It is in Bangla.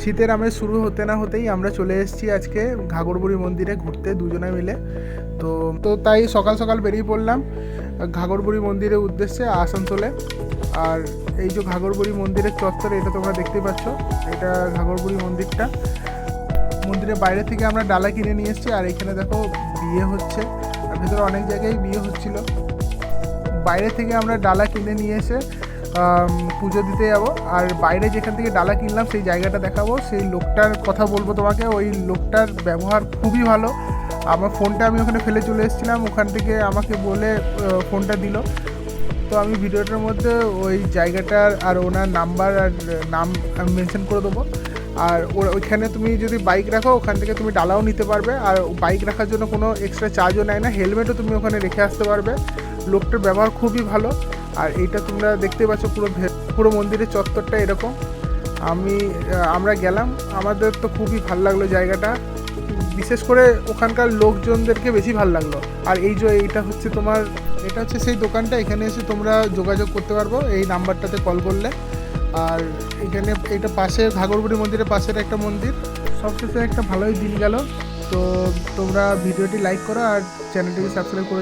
শীতের আমেজ শুরু হতে না হতেই আমরা চলে এসেছি আজকে ঘাগরবুড়ি মন্দিরে ঘুরতে দুজনে মিলে। তো তো তাই সকাল সকাল বেরিয়ে পড়লাম ঘাগরবুড়ি মন্দিরের উদ্দেশ্যে আসানসোলে। আর এই যে ঘাগরবুড়ি মন্দিরের চত্বর, এটা তোমরা দেখতেই পাচ্ছ, এটা ঘাগরবুড়ি মন্দিরটা। মন্দিরের বাইরে থেকে আমরা ডালা কিনে নিয়ে এসেছি। আর এখানে দেখো বিয়ে হচ্ছে, আর ভেতরে অনেক জায়গায় বিয়ে হচ্ছিল। বাইরে থেকে আমরা ডালা কিনে নিয়ে এসে পুজো দিতে যাবো। আর বাইরে যেখান থেকে ডালা কিনলাম সেই জায়গাটা দেখাবো, সেই লোকটার কথা বলবো তোমাকে। ওই লোকটার ব্যবহার খুবই ভালো। আমার ফোনটা আমি ওখানে ফেলে চলে এসেছিলাম, ওখান থেকে আমাকে বলে ফোনটা দিল। তো আমি ভিডিওটার মধ্যে ওই জায়গাটার আর ওনার নাম্বার আর নাম আমি মেনশন করে দেবো। আর ওইখানে তুমি যদি বাইক রাখো ওখান থেকে তুমি ডালাও নিতে পারবে। আর বাইক রাখার জন্য কোনো এক্সট্রা চার্জও নেয় না, হেলমেটও তুমি ওখানে রেখে আসতে পারবে। লোকটার ব্যবহার খুবই ভালো। আর এইটা তোমরা দেখতে পাচ্ছ, পুরো মন্দিরের চত্বরটা এরকম। আমরা গেলাম, আমাদের তো খুবই ভালো লাগলো জায়গাটা, বিশেষ করে ওখানকার লোকজনদেরকে বেশি ভালো লাগলো। আর এইটা হচ্ছে এটা হচ্ছে সেই দোকানটা, এখানে এসে তোমরা যোগাযোগ করতে পারবো এই নাম্বারটাতে কল করলে। আর এখানে এটা পাশে ঘাগরবুড়ি মন্দিরের পাশের একটা মন্দির। সবশেষে একটা ভালোই দিন গেল। তো তোমরা ভিডিওটি লাইক করো আর চ্যানেলটিকে সাবস্ক্রাইব করে দিও।